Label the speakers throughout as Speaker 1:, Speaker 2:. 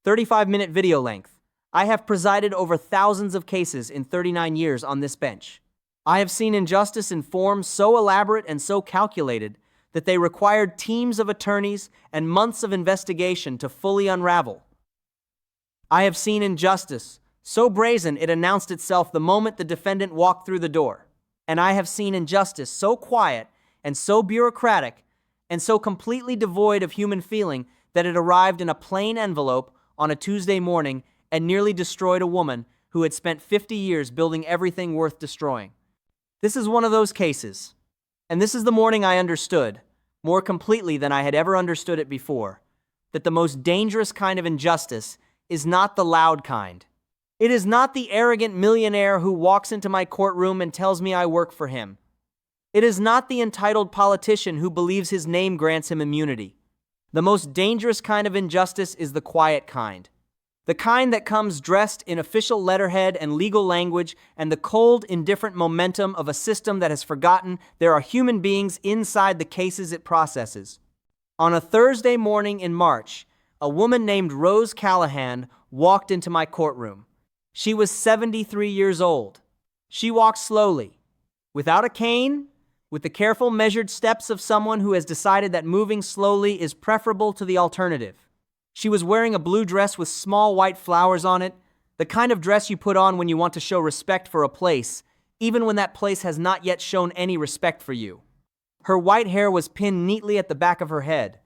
Speaker 1: 35-minute video length. I have presided over thousands of cases in 39 years on this bench. I have seen injustice in forms so elaborate and so calculated that they required teams of attorneys and months of investigation to fully unravel. I have seen injustice so brazen it announced itself the moment the defendant walked through the door. And I have seen injustice so quiet and so bureaucratic and so completely devoid of human feeling that it arrived in a plain envelope on a Tuesday morning and nearly destroyed a woman who had spent 50 years building everything worth destroying. This is one of those cases. And this is the morning I understood, more completely than I had ever understood it before, that the most dangerous kind of injustice is not the loud kind. It is not the arrogant millionaire who walks into my courtroom and tells me I work for him. It is not the entitled politician who believes his name grants him immunity. The most dangerous kind of injustice is the quiet kind. The kind that comes dressed in official letterhead and legal language and the cold, indifferent momentum of a system that has forgotten there are human beings inside the cases it processes. On a Thursday morning in March, a woman named Rose Callahan walked into my courtroom. She was 73 years old. She walked slowly, without a cane, with the careful, measured steps of someone who has decided that moving slowly is preferable to the alternative. She was wearing a blue dress with small white flowers on it, the kind of dress you put on when you want to show respect for a place, even when that place has not yet shown any respect for you. Her white hair was pinned neatly at the back of her head.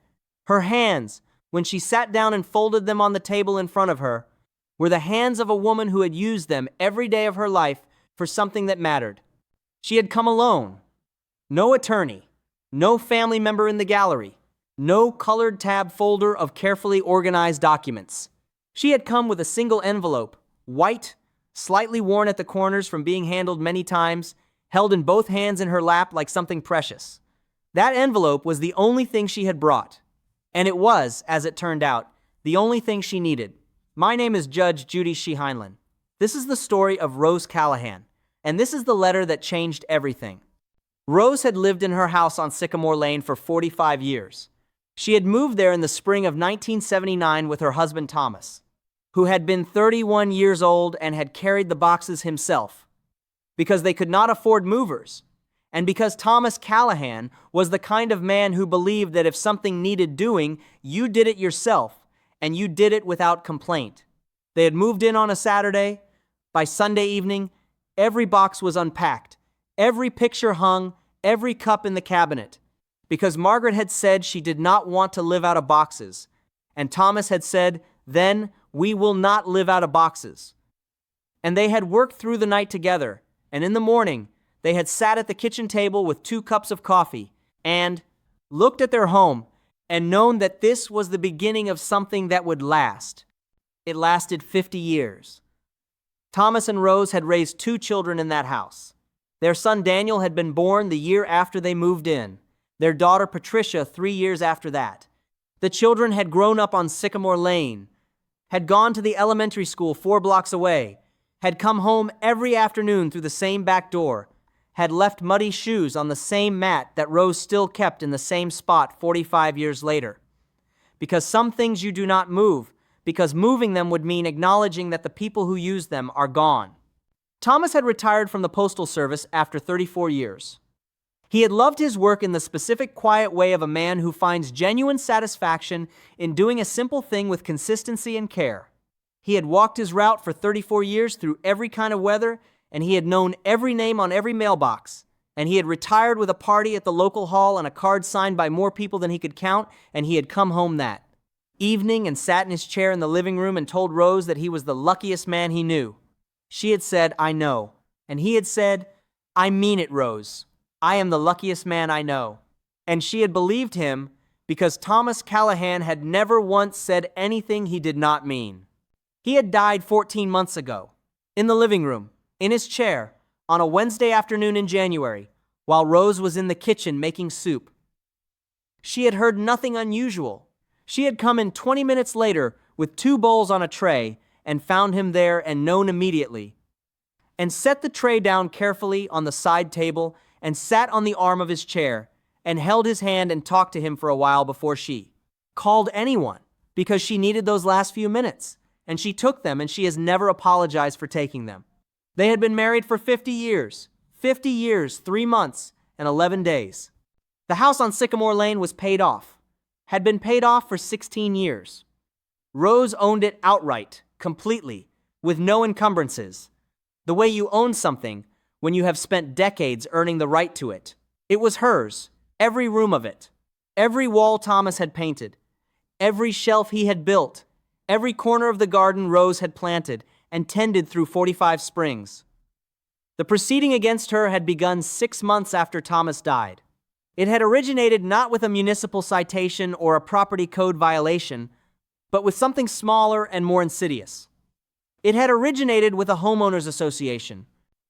Speaker 1: Her hands, when she sat down and folded them on the table in front of her, were the hands of a woman who had used them every day of her life for something that mattered. She had come alone. No attorney, no family member in the gallery, no colored tab folder of carefully organized documents. She had come with a single envelope, white, slightly worn at the corners from being handled many times, held in both hands in her lap like something precious. That envelope was the only thing she had brought. And it was, as it turned out, the only thing she needed. My name is Judge Judy Heinlein. This is the story of Rose Callahan, and this is the letter that changed everything. Rose had lived in her house on Sycamore Lane for 45 years. She had moved there in the spring of 1979 with her husband Thomas, who had been 31 years old and had carried the boxes himself, because they could not afford movers, and because Thomas Callahan was the kind of man who believed that if something needed doing, you did it yourself, and you did it without complaint. They had moved in on a Saturday. By Sunday evening, every box was unpacked, every picture hung, every cup in the cabinet, because Margaret had said she did not want to live out of boxes, and Thomas had said, then we will not live out of boxes. And they had worked through the night together, and in the morning, they had sat at the kitchen table with 2 cups of coffee and looked at their home and known that this was the beginning of something that would last. It lasted 50 years. Thomas and Rose had raised 2 children in that house. Their son Daniel had been born the year after they moved in, their daughter Patricia 3 years after that. The children had grown up on Sycamore Lane, had gone to the elementary school 4 blocks away, had come home every afternoon through the same back door, had left muddy shoes on the same mat that Rose still kept in the same spot 45 years later. Because some things you do not move, because moving them would mean acknowledging that the people who use them are gone. Thomas had retired from the Postal Service after 34 years. He had loved his work in the specific, quiet way of a man who finds genuine satisfaction in doing a simple thing with consistency and care. He had walked his route for 34 years through every kind of weather, and he had known every name on every mailbox, and he had retired with a party at the local hall and a card signed by more people than he could count, and he had come home that evening and sat in his chair in the living room and told Rose that he was the luckiest man he knew. She had said, I know. And he had said, I mean it, Rose. I am the luckiest man I know. And she had believed him because Thomas Callahan had never once said anything he did not mean. He had died 14 months ago, in the living room, in his chair, on a Wednesday afternoon in January, while Rose was in the kitchen making soup. She had heard nothing unusual. She had come in 20 minutes later with 2 bowls on a tray and found him there and known immediately, and set the tray down carefully on the side table and sat on the arm of his chair and held his hand and talked to him for a while before she called anyone. because she needed those last few minutes, and she took them, and she has never apologized for taking them. They had been married for 50 years. 50 years, 3 months, and 11 days. The house on Sycamore Lane was paid off. Had been paid off for 16 years. Rose owned it outright, completely, with no encumbrances. The way you own something when you have spent decades earning the right to it. It was hers, every room of it. Every wall Thomas had painted. Every shelf he had built. Every corner of the garden Rose had planted and tended through 45 springs. The proceeding against her had begun 6 months after Thomas died. It had originated not with a municipal citation or a property code violation, but with something smaller and more insidious. It had originated with a homeowners association.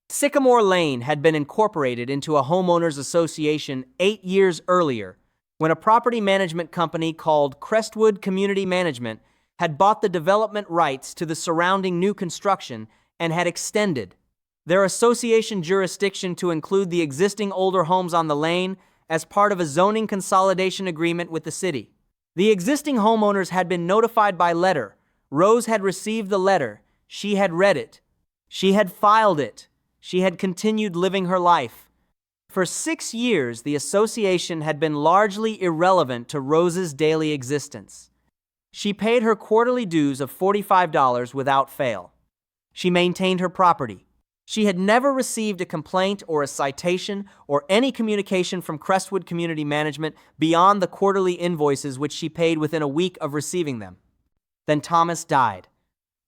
Speaker 1: Sycamore Lane had been incorporated into a homeowners association 8 years earlier, when a property management company called Crestwood Community Management had bought the development rights to the surrounding new construction and had extended their association jurisdiction to include the existing older homes on the lane as part of a zoning consolidation agreement with the city. The existing homeowners had been notified by letter. Rose had received the letter. She had read it. She had filed it. She had continued living her life. For 6 years, the association had been largely irrelevant to Rose's daily existence. She paid her quarterly dues of $45 without fail. She maintained her property. She had never received a complaint or a citation or any communication from Crestwood Community Management beyond the quarterly invoices which she paid within a week of receiving them. Then Thomas died.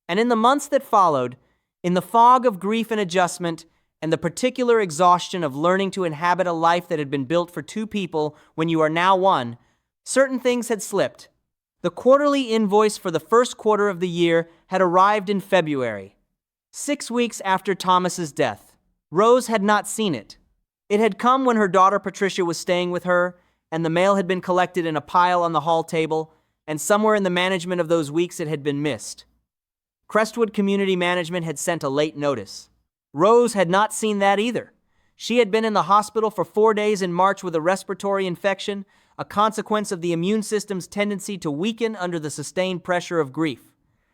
Speaker 1: And in the months that followed, in the fog of grief and adjustment, and the particular exhaustion of learning to inhabit a life that had been built for 2 people when you are now 1, certain things had slipped. The quarterly invoice for the first quarter of the year had arrived in February, 6 weeks after Thomas's death. Rose had not seen it. It had come when her daughter Patricia was staying with her, and the mail had been collected in a pile on the hall table, and somewhere in the management of those weeks it had been missed. Crestwood Community Management had sent a late notice. Rose had not seen that either. She had been in the hospital for 4 days in March with a respiratory infection, a consequence of the immune system's tendency to weaken under the sustained pressure of grief.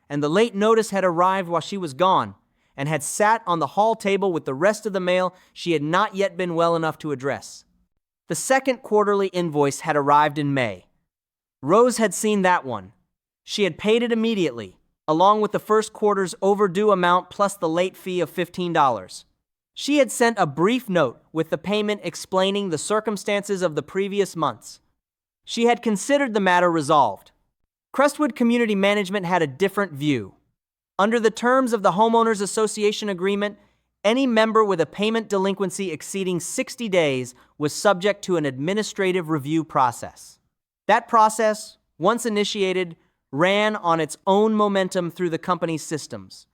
Speaker 1: And the late notice had arrived while she was gone, and had sat on the hall table with the rest of the mail she had not yet been well enough to address. The second quarterly invoice had arrived in May. Rose had seen that one. She had paid it immediately, along with the first quarter's overdue amount plus the late fee of $15. She had sent a brief note with the payment explaining the circumstances of the previous months. She had considered the matter resolved. Crestwood Community Management had a different view. Under the terms of the Homeowners Association agreement, any member with a payment delinquency exceeding 60 days was subject to an administrative review process. That process, once initiated, ran on its own momentum through the company's systems.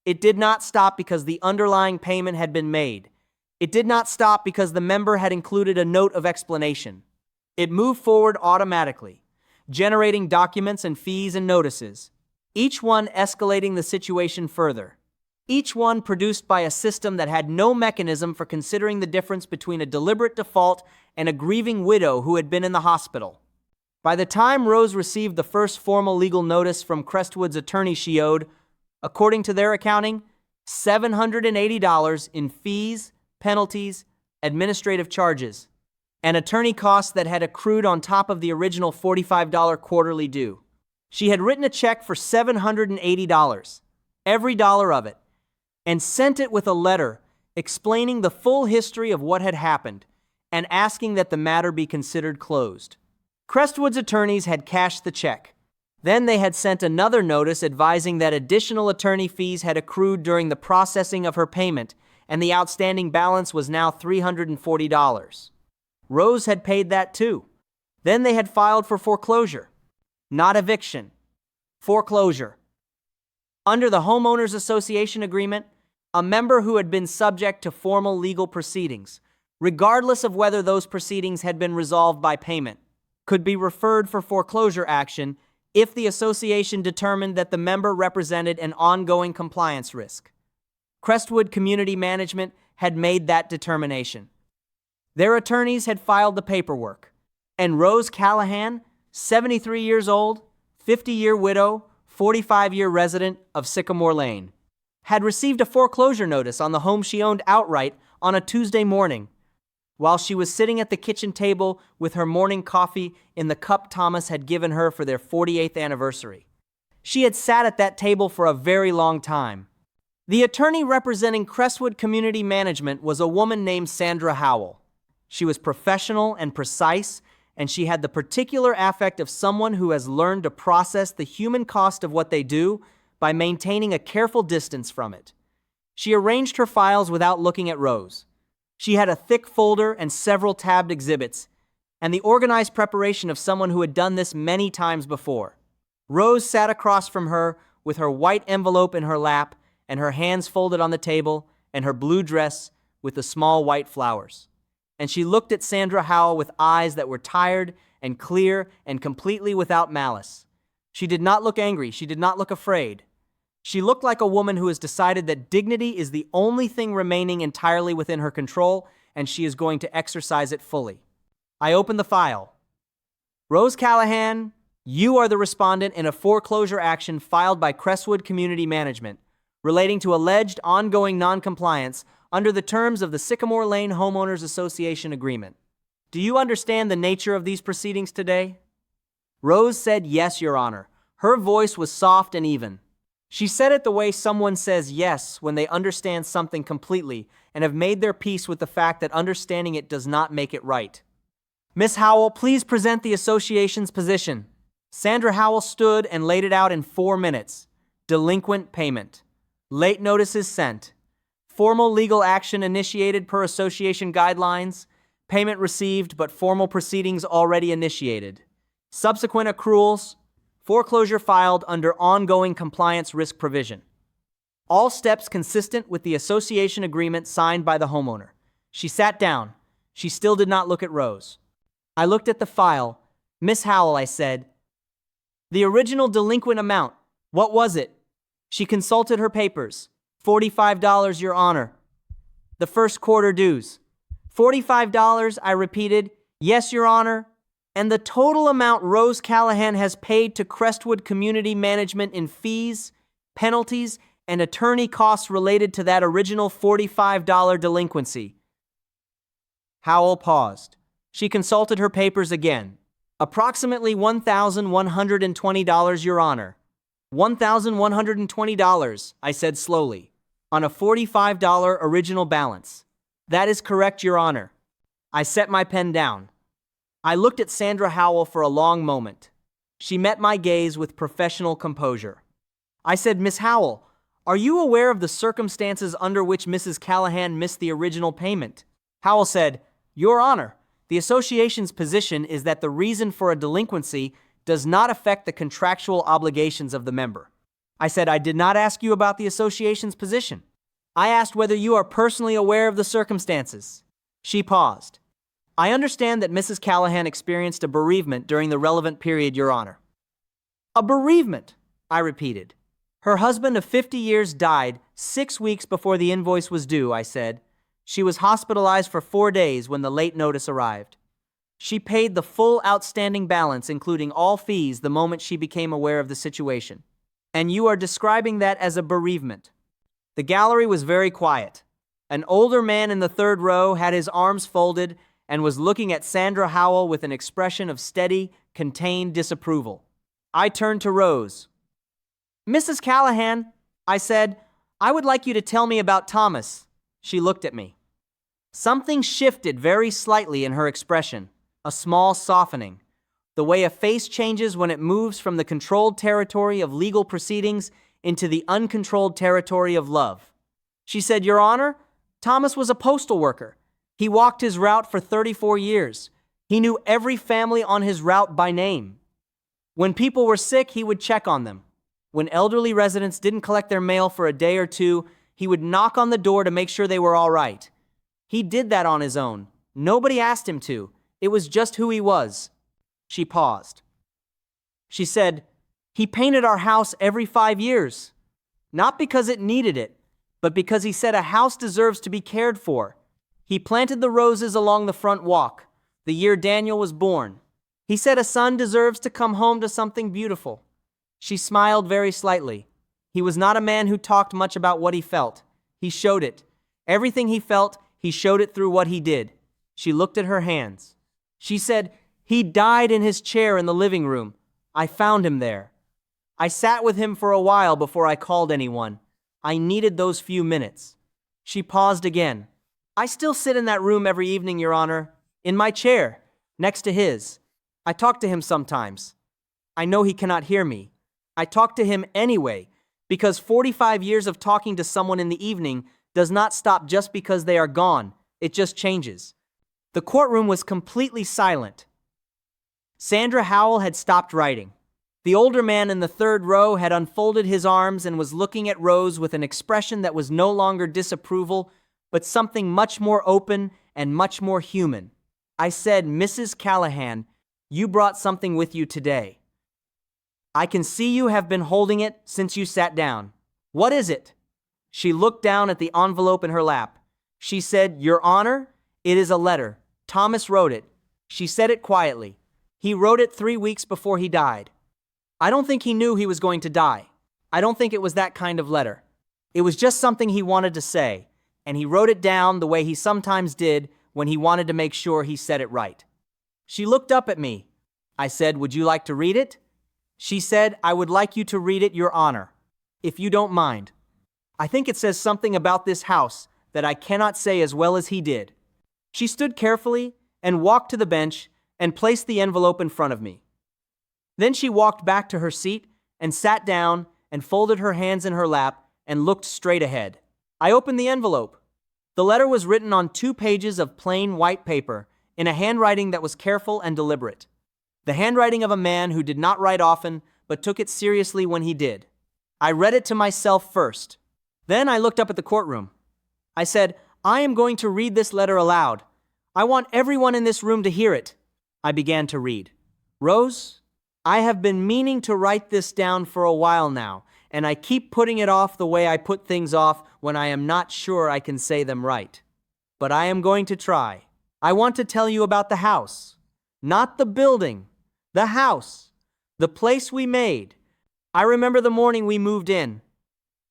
Speaker 1: It did not stop because the underlying payment had been made. It did not stop because the member had included a note of explanation. It moved forward automatically, generating documents and fees and notices, each one escalating the situation further, each one produced by a system that had no mechanism for considering the difference between a deliberate default and a grieving widow who had been in the hospital. By the time Rose received the first formal legal notice from Crestwood's attorney, she owed, according to their accounting, $780 in fees, penalties, administrative charges, and attorney costs that had accrued on top of the original $45 quarterly due. She had written a check for $780, every dollar of it, and sent it with a letter explaining the full history of what had happened and asking that the matter be considered closed. Crestwood's attorneys had cashed the check. Then they had sent another notice advising that additional attorney fees had accrued during the processing of her payment, and the outstanding balance was now $340. Rose had paid that too. Then they had filed for foreclosure. Not eviction. Foreclosure. Under the Homeowners Association agreement, a member who had been subject to formal legal proceedings, regardless of whether those proceedings had been resolved by payment, could be referred for foreclosure action if the association determined that the member represented an ongoing compliance risk. Crestwood Community Management had made that determination. Their attorneys had filed the paperwork, and Rose Callahan, 73 years old, 50-year widow, 45-year resident of Sycamore Lane, had received a foreclosure notice on the home she owned outright on a Tuesday morning, while she was sitting at the kitchen table with her morning coffee in the cup Thomas had given her for their 48th anniversary. She had sat at that table for a very long time. The attorney representing Crestwood Community Management was a woman named Sandra Howell. She was professional and precise, and she had the particular affect of someone who has learned to process the human cost of what they do by maintaining a careful distance from it. She arranged her files without looking at Rose. She had a thick folder and several tabbed exhibits, and the organized preparation of someone who had done this many times before. Rose sat across from her with her white envelope in her lap and her hands folded on the table and her blue dress with the small white flowers. And she looked at Sandra Howell with eyes that were tired and clear and completely without malice. She did not look angry. She did not look afraid. She looked like a woman who has decided that dignity is the only thing remaining entirely within her control, and she is going to exercise it fully. I opened the file. Rose Callahan, you are the respondent in a foreclosure action filed by Crestwood Community Management relating to alleged ongoing noncompliance under the terms of the Sycamore Lane Homeowners Association Agreement. Do you understand the nature of these proceedings today? Rose said, yes, Your Honor. Her voice was soft and even. She said it the way someone says yes when they understand something completely and have made their peace with the fact that understanding it does not make it right. Miss Howell, please present the association's position. Sandra Howell stood and laid it out in 4 minutes. Delinquent payment. Late notices sent. Formal legal action initiated per association guidelines. Payment received but formal proceedings already initiated. Subsequent accruals. Foreclosure filed under ongoing compliance risk provision. All steps consistent with the association agreement signed by the homeowner. She sat down. She still did not look at Rose. I looked at the file. Miss Howell, I said, the original delinquent amount, what was it? She consulted her papers. $45, Your Honor. The first quarter dues. $45, I repeated. Yes, Your Honor. And the total amount Rose Callahan has paid to Crestwood Community Management in fees, penalties, and attorney costs related to that original $45 delinquency. Howell paused. She consulted her papers again. Approximately $1,120, Your Honor. $1,120, I said slowly, on a $45 original balance. That is correct, Your Honor. I set my pen down. I looked at Sandra Howell for a long moment. She met my gaze with professional composure. I said, Miss Howell, are you aware of the circumstances under which Mrs. Callahan missed the original payment? Howell said, Your Honor, the association's position is that the reason for a delinquency does not affect the contractual obligations of the member. I said, I did not ask you about the association's position. I asked whether you are personally aware of the circumstances. She paused. I understand that Mrs. Callahan experienced a bereavement during the relevant period, Your Honor. A bereavement, I repeated. Her husband of 50 years died 6 weeks before the invoice was due, I said. She was hospitalized for 4 days when the late notice arrived. She paid the full outstanding balance, including all fees, the moment she became aware of the situation. And you are describing that as a bereavement. The gallery was very quiet. An older man in the third row had his arms folded and was looking at Sandra Howell with an expression of steady, contained disapproval. I turned to Rose. Mrs. Callahan, I said, I would like you to tell me about Thomas. She looked at me. Something shifted very slightly in her expression, a small softening, the way a face changes when it moves from the controlled territory of legal proceedings into the uncontrolled territory of love. She said, Your Honor, Thomas was a postal worker. He walked his route for 34 years. He knew every family on his route by name. When people were sick, he would check on them. When elderly residents didn't collect their mail for a day or two, he would knock on the door to make sure they were all right. He did that on his own. Nobody asked him to. It was just who he was. She paused. She said, He painted our house every 5 years. Not because it needed it, but because he said a house deserves to be cared for. He planted the roses along the front walk, the year Daniel was born. He said a son deserves to come home to something beautiful. She smiled very slightly. He was not a man who talked much about what he felt. He showed it. Everything he felt, he showed it through what he did. She looked at her hands. She said, "He died in his chair in the living room. I found him there. I sat with him for a while before I called anyone. I needed those few minutes." She paused again. "I still sit in that room every evening, Your Honor, in my chair, next to his. I talk to him sometimes. I know he cannot hear me. I talk to him anyway, because 45 years of talking to someone in the evening does not stop just because they are gone. It just changes." The courtroom was completely silent. Sandra Howell had stopped writing. The older man in the third row had unfolded his arms and was looking at Rose with an expression that was no longer disapproval, but something much more open and much more human. I said, "Mrs. Callahan, you brought something with you today. I can see you have been holding it since you sat down. What is it?" She looked down at the envelope in her lap. She said, "Your Honor, it is a letter. Thomas wrote it." She said it quietly. "He wrote it 3 weeks before he died. I don't think he knew he was going to die. I don't think it was that kind of letter. It was just something he wanted to say, and he wrote it down the way he sometimes did when he wanted to make sure he said it right." She looked up at me. I said, "Would you like to read it?" She said, "I would like you to read it, Your Honor, if you don't mind. I think it says something about this house that I cannot say as well as he did." She stood carefully and walked to the bench and placed the envelope in front of me. Then she walked back to her seat and sat down and folded her hands in her lap and looked straight ahead. I opened the envelope. The letter was written on 2 pages of plain white paper in a handwriting that was careful and deliberate. The handwriting of a man who did not write often but took it seriously when he did. I read it to myself first. Then I looked up at the courtroom. I said, "I am going to read this letter aloud. I want everyone in this room to hear it." I began to read. "Rose, I have been meaning to write this down for a while now, and I keep putting it off the way I put things off when I am not sure I can say them right. But I am going to try. I want to tell you about the house. Not the building. The house. The place we made. I remember the morning we moved in.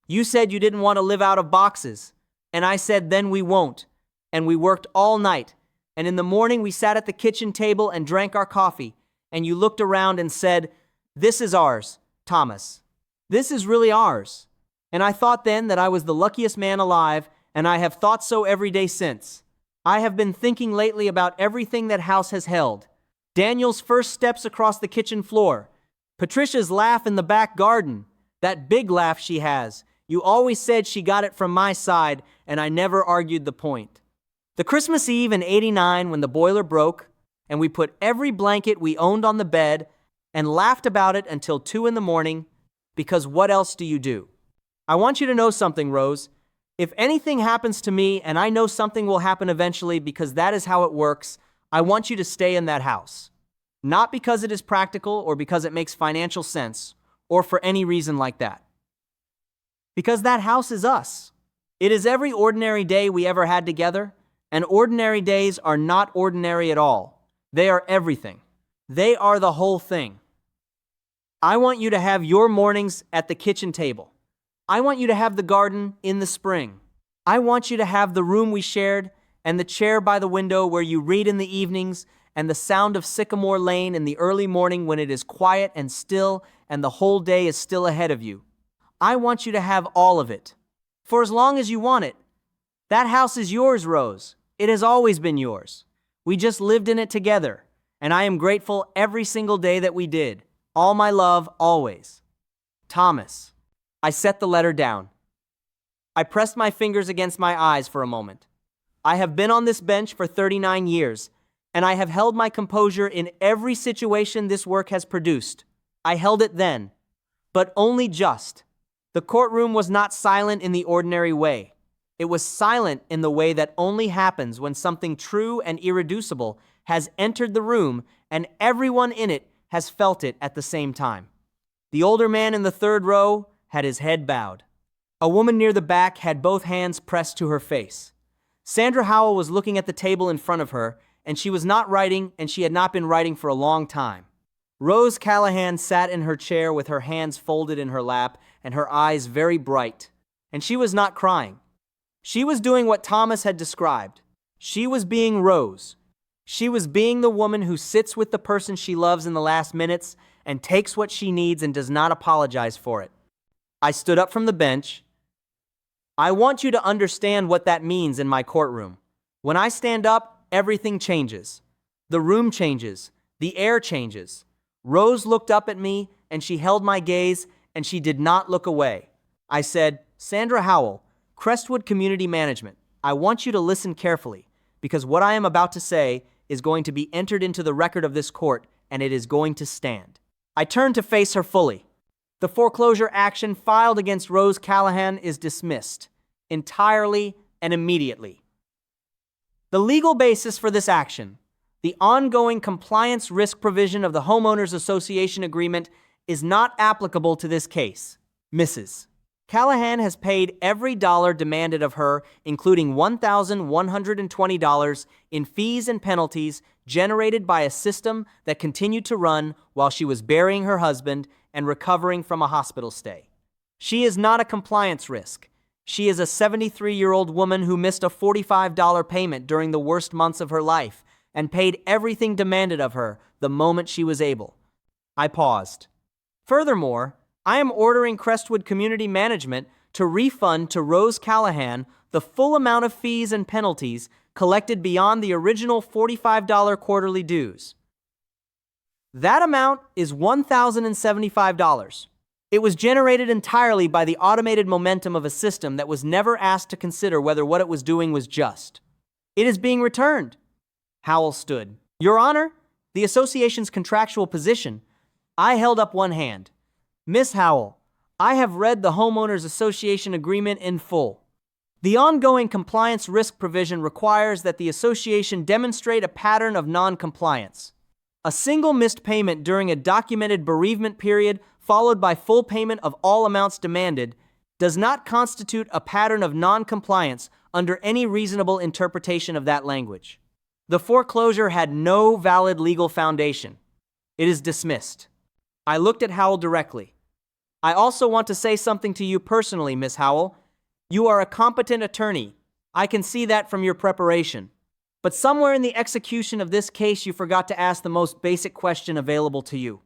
Speaker 1: You said you didn't want to live out of boxes, and I said then we won't. And we worked all night, and in the morning we sat at the kitchen table and drank our coffee, and you looked around and said, 'This is ours, Thomas. This is really ours.' And I thought then that I was the luckiest man alive, and I have thought so every day since. I have been thinking lately about everything that house has held. Daniel's first steps across the kitchen floor, Patricia's laugh in the back garden, that big laugh she has. You always said she got it from my side, and I never argued the point. The Christmas Eve in '89 when the boiler broke, and we put every blanket we owned on the bed and laughed about it until 2 in the morning, because what else do you do? I want you to know something, Rose. If anything happens to me, and I know something will happen eventually because that is how it works, I want you to stay in that house. Not because it is practical or because it makes financial sense or for any reason like that. Because that house is us. It is every ordinary day we ever had together, and ordinary days are not ordinary at all. They are everything. They are the whole thing. I want you to have your mornings at the kitchen table. I want you to have the garden in the spring. I want you to have the room we shared and the chair by the window where you read in the evenings and the sound of Sycamore Lane in the early morning when it is quiet and still and the whole day is still ahead of you. I want you to have all of it. For as long as you want it. That house is yours, Rose. It has always been yours. We just lived in it together, and I am grateful every single day that we did. All my love, always. Thomas. I set the letter down. I pressed my fingers against my eyes for a moment. I have been on this bench for 39 years, and I have held my composure in every situation this work has produced. I held it then, but only just. The courtroom was not silent in the ordinary way. It was silent in the way that only happens when something true and irreducible has entered the room and everyone in it has felt it at the same time. The older man in the third row had his head bowed. A woman near the back had both hands pressed to her face. Sandra Howell was looking at the table in front of her, and she was not writing, and she had not been writing for a long time. Rose Callahan sat in her chair with her hands folded in her lap and her eyes very bright. And she was not crying. She was doing what Thomas had described. She was being Rose. She was being the woman who sits with the person she loves in the last minutes and takes what she needs and does not apologize for it. I stood up from the bench. I want you to understand what that means in my courtroom. When I stand up, everything changes. The room changes. The air changes. Rose looked up at me and she held my gaze and she did not look away. I said, Sandra Howell, Crestwood Community Management, I want you to listen carefully because what I am about to say is going to be entered into the record of this court and it is going to stand. I turned to face her fully. The foreclosure action filed against Rose Callahan is dismissed, entirely and immediately. The legal basis for this action, the ongoing compliance risk provision of the Homeowners Association Agreement, is not applicable to this case. Mrs. Callahan has paid every dollar demanded of her, including $1,120 in fees and penalties generated by a system that continued to run while she was burying her husband and recovering from a hospital stay. She is not a compliance risk. She is a 73-year-old woman who missed a $45 payment during the worst months of her life and paid everything demanded of her the moment she was able. I paused. Furthermore, I am ordering Crestwood Community Management to refund to Rose Callahan the full amount of fees and penalties collected beyond the original $45 quarterly dues. That amount is $1,075. It was generated entirely by the automated momentum of a system that was never asked to consider whether what it was doing was just. It is being returned. Howell stood. Your Honor, the association's contractual position. I held up one hand. Miss Howell, I have read the Homeowners Association Agreement in full. The ongoing compliance risk provision requires that the association demonstrate a pattern of non-compliance. A single missed payment during a documented bereavement period followed by full payment of all amounts demanded does not constitute a pattern of non-compliance under any reasonable interpretation of that language. The foreclosure had no valid legal foundation. It is dismissed. I looked at Howell directly. I also want to say something to you personally, Miss Howell. You are a competent attorney. I can see that from your preparation. But somewhere in the execution of this case, you forgot to ask the most basic question available to you.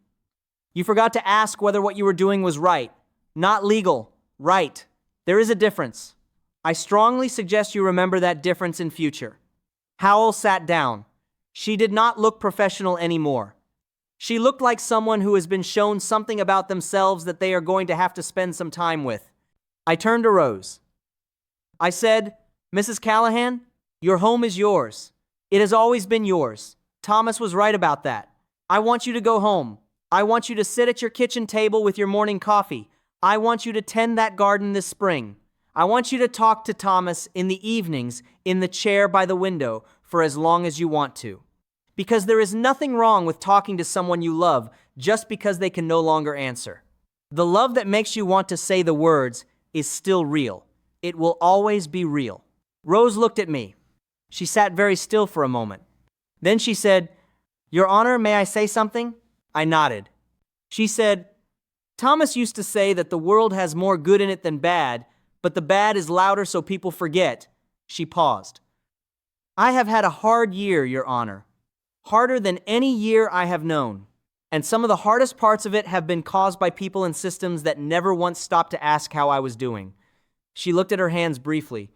Speaker 1: You forgot to ask whether what you were doing was right. Not legal. Right. There is a difference. I strongly suggest you remember that difference in future. Howell sat down. She did not look professional anymore. She looked like someone who has been shown something about themselves that they are going to have to spend some time with. I turned to Rose. I said, Mrs. Callahan, your home is yours. It has always been yours. Thomas was right about that. I want you to go home. I want you to sit at your kitchen table with your morning coffee. I want you to tend that garden this spring. I want you to talk to Thomas in the evenings in the chair by the window for as long as you want to. Because there is nothing wrong with talking to someone you love just because they can no longer answer. The love that makes you want to say the words is still real. It will always be real. Rose looked at me. She sat very still for a moment. Then she said, Your Honor, may I say something? I nodded. She said, Thomas used to say that the world has more good in it than bad, but the bad is louder so people forget. She paused. I have had a hard year, Your Honor. Harder than any year I have known. And some of the hardest parts of it have been caused by people and systems that never once stopped to ask how I was doing. She looked at her hands briefly.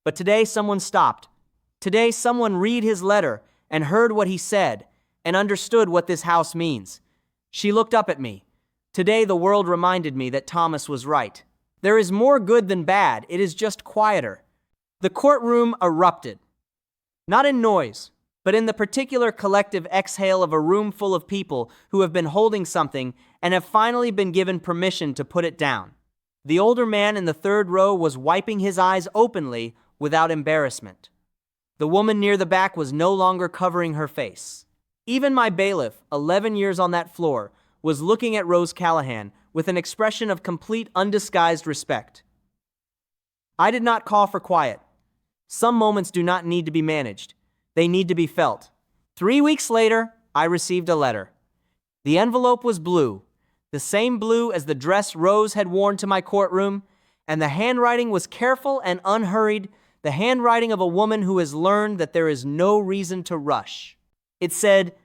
Speaker 1: But today someone stopped. Today someone read his letter and heard what he said and understood what this house means. She looked up at me. Today the world reminded me that Thomas was right. There is more good than bad. It is just quieter. The courtroom erupted. Not in noise, but in the particular collective exhale of a room full of people who have been holding something and have finally been given permission to put it down. The older man in the third row was wiping his eyes openly without embarrassment. The woman near the back was no longer covering her face. Even my bailiff, 11 years on that floor, was looking at Rose Callahan with an expression of complete undisguised respect. I did not call for quiet. Some moments do not need to be managed. They need to be felt. 3 weeks later, I received a letter. The envelope was blue, the same blue as the dress Rose had worn to my courtroom, and the handwriting was careful and unhurried, the handwriting of a woman who has learned that there is no reason to rush. It said,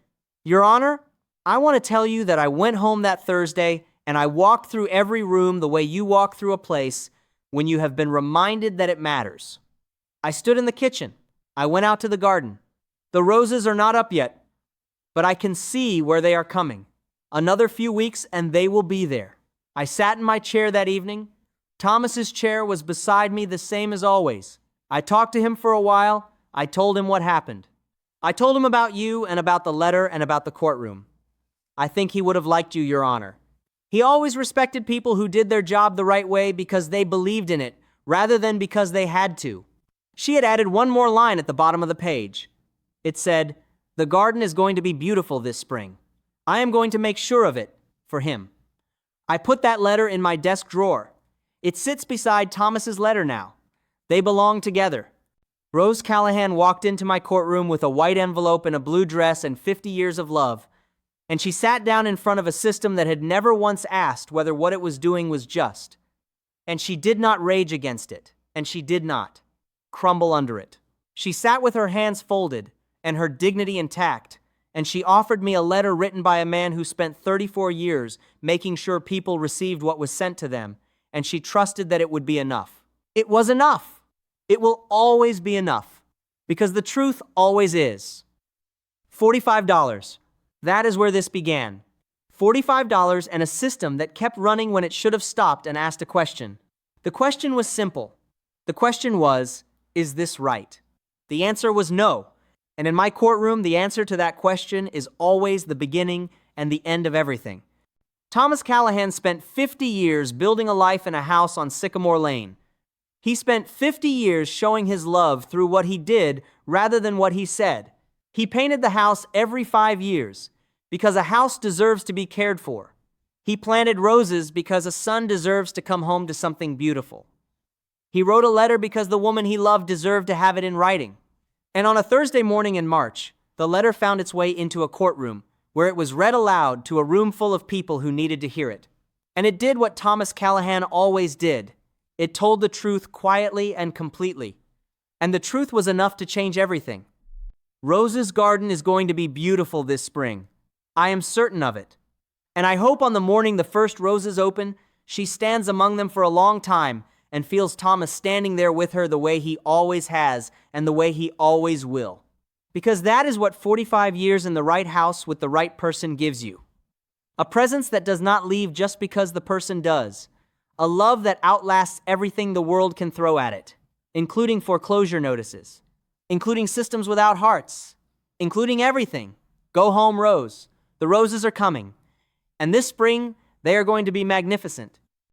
Speaker 1: "Your Honor, I want to tell you that I went home that Thursday and I walked through every room the way you walk through a place when you have been reminded that it matters. I stood in the kitchen. I went out to the garden. The roses are not up yet, but I can see where they are coming. Another few weeks and they will be there. I sat in my chair that evening. Thomas's chair was beside me the same as always. I talked to him for a while. I told him what happened. I told him about you and about the letter and about the courtroom. I think he would have liked you, Your Honor. He always respected people who did their job the right way because they believed in it, rather than because they had to." She had added one more line at the bottom of the page. It said, "The garden is going to be beautiful this spring. I am going to make sure of it, for him." I put that letter in my desk drawer. It sits beside Thomas's letter now. They belong together. Rose Callahan walked into my courtroom with a white envelope and a blue dress and 50 years of love, and she sat down in front of a system that had never once asked whether what it was doing was just. And she did not rage against it, and she did not crumble under it. She sat with her hands folded and her dignity intact, and she offered me a letter written by a man who spent 34 years making sure people received what was sent to them, and she trusted that it would be enough. It was enough. It will always be enough, because the truth always is. $45. That is where this began. $45 and a system that kept running when it should have stopped and asked a question. The question was simple. The question was, is this right? The answer was no. And in my courtroom, the answer to that question is always the beginning and the end of everything. Thomas Callahan spent 50 years building a life in a house on Sycamore Lane. He spent 50 years showing his love through what he did rather than what he said. He painted the house every 5 years because a house deserves to be cared for. He planted roses because a son deserves to come home to something beautiful. He wrote a letter because the woman he loved deserved to have it in writing. And on a Thursday morning in March, the letter found its way into a courtroom where it was read aloud to a room full of people who needed to hear it. And it did what Thomas Callahan always did. It told the truth quietly and completely. And the truth was enough to change everything. Rose's garden is going to be beautiful this spring. I am certain of it. And I hope on the morning the first roses open, she stands among them for a long time and feels Thomas standing there with her the way he always has and the way he always will. Because that is what 45 years in the right house with the right person gives you. A presence that does not leave just because the person does. A love that outlasts everything the world can throw at it, including foreclosure notices, including systems without hearts, including everything. Go home, Rose. The roses are coming. And this spring, they are going to be magnificent.